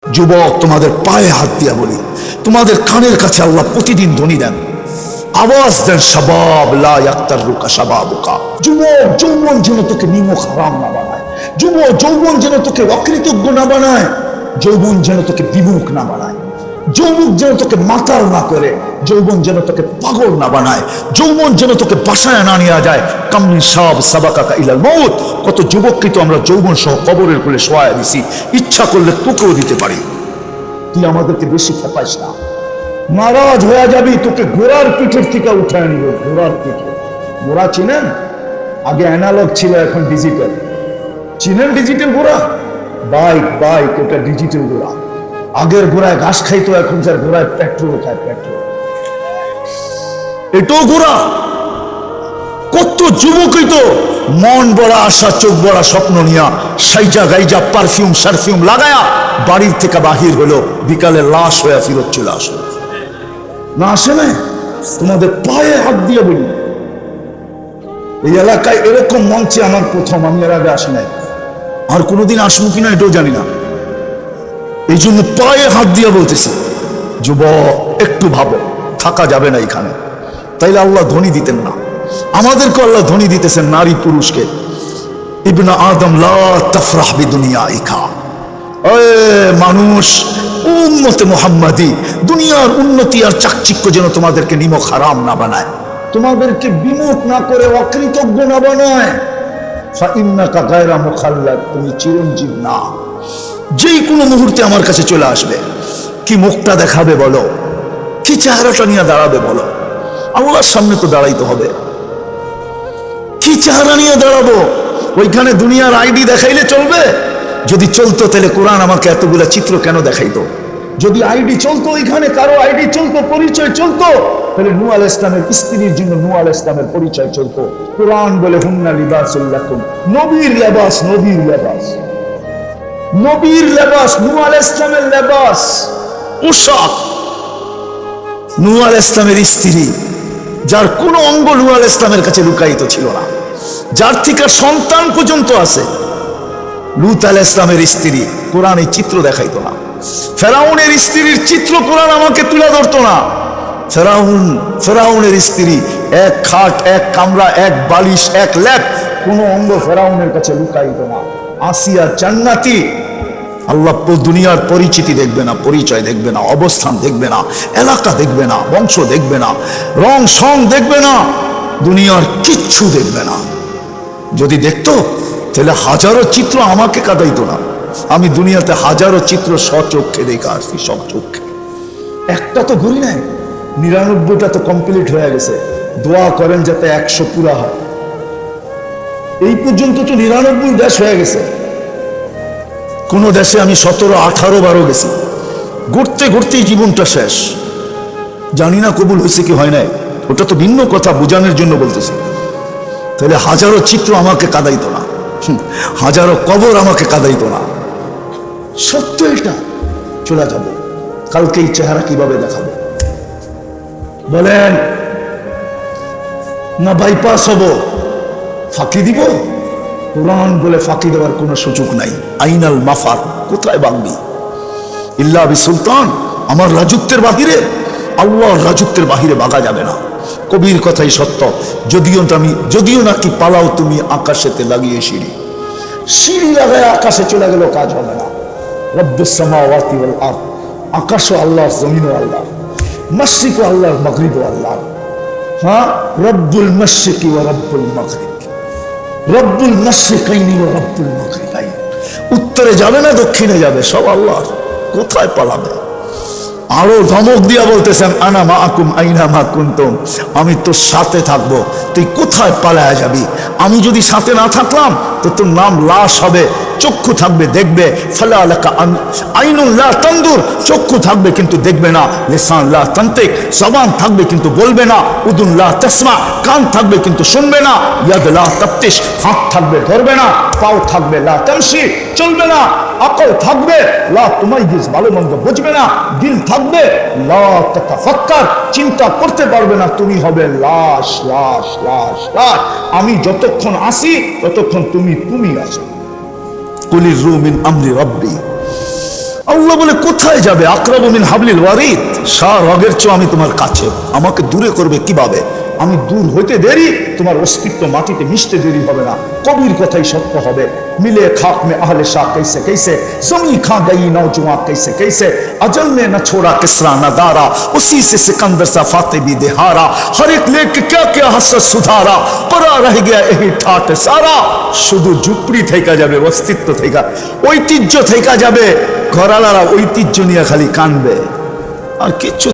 যুবক, তোমাদের পায়ে হাত দিয়া বলি, তোমাদের কানের কাছে আল্লাহ প্রতিদিন ধ্বনি দেন, আওয়াজ দেন, শাবাব লা ইয়াক্তারুকা শাবাবুকা। যুবক, যৌবন যেন তোকে নিমক হারাম না বানায়, যুবক যৌবন যেন তোকে অকৃতজ্ঞ না বানায়, যৌবন যেন তোকে বিমুখ না বানায়, যৌবন যেন তোকে মাতাল না করে, যৌবন যেন তোকে পাগল না বানায়, যৌবন যেন তোকে বাসায় না নিয়ে যায়। কামিন সাব সাবাকাকা ইলাল মউত, কত যুবককে তো আমরা যৌবন সহ কবরের কোলে শোয়ায় দিছি, ইচ্ছা করলে তোকেও দিতে পারি। তুই আমাদেরকে বেশি খেপাইস না, নারাজ হয়ে যাবি, তোকে ঘোড়ার পিঠের থেকে উঠায় নিব। ঘোড়ার পিঠে, ঘোড়া চিনেন? আগে অ্যানালগ ছিল, এখন ডিজিটাল। চিনেন ডিজিটাল ঘোড়া? বাইক বাইক, এটা ডিজিটাল ঘোড়া। আগের ঘোড়ায় ঘাস খাইতো, এখন যার ঘোড়ায় পেট্রোল খায়, পেট্রোল। এটাও ঘোড়া। কত যুবকই তো মন বড়া আশা, চোখ বড়া স্বপ্ন নিয়া সাইজা গাইজা পারফিউম সারফিউম লাগায়া বাড়ির থেকে বাহির হলো, বিকালে লাশ হয়ে ফিরত চলে আসলো। না আসে না? তোমাদের পায়ে হাত দিয়ে বলি, এই এলাকায় এরকম মঞ্চে আমার প্রথম, আমি এর আগে আসি নাই, আর কোনোদিন আসবো কিনা এটাও জানি না। এই জন্য পায়ে হাত দিয়ে বলতেছি, যুবক একটু ভাবো, থাকা যাবে না এখানে। তাইলে আল্লাহ ধ্বনি দিতেন না? আমাদেরকে আল্লাহ ধ্বনি দিতেছেন, নারী পুরুষকে। ইবনা আদম লা তাফরাহ বিদুনিয়াইকা, মানুষ উম্মতে মুহাম্মাদি, দুনিয়ার উন্নতি আর চাকচিক্য যেন তোমাদেরকে নিমক হারাম না বানায়, তোমাদেরকে বিমুখ না করে অকৃতজ্ঞ না বানায়। ফাইন্নাকা গায়রা মুখাল্লাদ, তুমি চিরঞ্জীব না। যেই কোনো মুহূর্তে আমার কাছে চলে আসবে। কি মুখটা দেখাবে বলো, কি চেহারাটা নিয়ে দাঁড়াবে বলো? আল্লাহর সামনে তো দাঁড়াইতে হবে। কি চেহারা নিয়ে দাঁড়াবো? ওইখানে দুনিয়ার আইডি দেখাইলে চলবে? যদি চলতো তাহলে কোরআন আমাকে এতগুলা চিত্র কেন দেখাইতো? যদি আইডি চলতো, ওইখানে কারো আইডি চলতো, পরিচয় চলতো, তাহলে নূহ আলাইহিস সালামের স্ত্রীর জন্য নূহ আলাইহিস সালামের পরিচয় চলতো। কোরআন বলে হুন্না লিবাসুল লাকুম, নবীর লেবাস, নবীর লেবাস, নবীর লেবাস, নূহ আলাইহিস সালামের লেবাস, পোশাক। নূহ আলাইহিস সালামের স্ত্রী, যার কোন অঙ্গ নূহ আলাইহিস সালামের কাছে লুকায়িত ছিল না, যার থেকে সন্তান পর্যন্ত আছে, লূত আলাইহিস সালামের স্ত্রী, কোরআন এই চিত্র দেখাইতো না। ফেরাউনের স্ত্রীর চিত্র কোরআন আমাকে তুলে ধরতো না। ফেরাউনের স্ত্রী, এক খাট, এক কামরা, এক বালিশ, এক ল্যাপ, কোন অঙ্গ ফেরাউনের কাছে লুকায়িত না। আসিয়া জান্নাতি। আল্লাহ দুনিয়ার পরিচিতি দেখবে না, পরিচয় দেখবে না, অবস্থান দেখবে না, এলাকা দেখবে না, বংশ দেখবে না, রং সং দেখবে না, দুনিয়ার কিচ্ছু দেখবে না। যদি দেখতো তাহলে হাজারো চিত্র আমাকে কাঁদাইতো না। আমি দুনিয়াতে হাজারো চিত্র স্বচক্ষে দেখা আসছি, সব চক্ষে। একটা তো ঘুরি নাই, 99টা তো কমপ্লিট হয়ে গেছে। দোয়া করেন যাতে 100 পুরা হয়। এই পর্যন্ত তো 99 দেশ হয়ে গেছে। কোন দেশে আমি 17, 18 বারও গেছি। ঘুরতে ঘুরতেই জীবনটা শেষ। জানি না কবুল হয়েছে কি হয় নাই, ওটা তো ভিন্ন কথা, বোঝানোর জন্য বলতেছি। তাহলে হাজারো চিত্র আমাকে কাঁদাইতো না, হাজারো কবর আমাকে কাঁদাইতো না। সত্য এটা। চলে যাব, কালকে এই চেহারা কিভাবে দেখাবো বলেন? না বাইপাস হব, ফাঁকি দিব? কোরআন বলে ফাঁকি দেওয়ার কোনো সুযোগ নাই। আইনাল মাফার, কোথায় বাগবি? ইল্লা বি সুলতান, আমার রাজত্বের বাহিরে, আল্লাহর রাজত্বের বাহিরে বাগা যাবে না। কবির কথাই সত্য। যদিও নাকি পালাও তুমি আকাশেতে লাগিয়ে সিঁড়ি, সিঁড়ি লাগায় আকাশে চলে গেল, কাজ হবে না। রব্বুস সামাওয়াতি ওয়াল আরদ, আকাশও আল্লাহর, জমিনও আল্লাহর, মাশরিকও আল্লাহর, মাগরিবও আল্লাহর। হ্যাঁ, রব্বুল মাশরিকি ওয়া রব্বুল মাগরিব, রব্বুল মাশরিকাইনি ওয়া রব্বুল মাগরিবাইন। উত্তরে যাবে না দক্ষিণে যাবে, সব আল্লাহর। কোথায় পালাবে? আরো ধমক দিয়া বলতেছেন, আনা মাআকুম আইনা মা কুনতুম, আমি তোর সাথে থাকবো, তুই কোথায় পালায়া যাবি? আমি যদি সাথে না থাকলাম তো তোর নাম লাশ হবে। চক্ষু থাকবে, দেখবে। ফালা লাকা আইনুন লা তানদুর, চক্ষু থাকবে কিন্তু দেখবে না। লিসান লা তানতিক, জবান থাকবে কিন্তু বলবে না। উদুন লা তাসমা, কান থাকবে কিন্তু শুনবে না। ইয়াদ লা তাফতিশ, হাত থাকবে ধরবে না। পাও থাকবে লা তামশি, চলবে না। আকল থাকবে লা তুমাইয়িজ, ভালো মন্দ বুঝবে না। দিল থাকবে লা তাতাফাক্কার, চিন্তা করতে পারবে না। তুমি হবে লাশ, লাশ, লাশ, লাশ। আমি যতক্ষণ আসি ততক্ষণ তুমি আছো। কুলির রু মিন আমরি রব্বি, আল্লাহ বলে কোথায় যাবে? আকরাবু মিন হাবলিল ওয়ারিদ, শাহ রগের চেয়ে আমি তোমার কাছে। আমাকে দূরে করবে কিভাবে? আমি দূর হইতে দেরি, তোমার অস্তিত্ব মাটিতে মিশতে দেরি হবে না। কবির কথাই সত্য হবে। মিলে খাক মে আহলে শাহ कैसे कैसे, जमी खा गई नौजवान कैसे कैसे, अजल ने न छोड़ा किसरा न दारा, उसी से सिकंदर सा फाते भी देहारा, हर एक लेके क्या क्या हसरत सुधारा, परा रह गया यही ठाट सारा। শুধু ঝুপড়ি থেকে যাবে, অস্তিত্ব থেকে, ঐতিহ্য থেকে যাবে। ঘরালারা ঐতিহ্য নিয়ে খালি কানবে, আর কিচ্ছু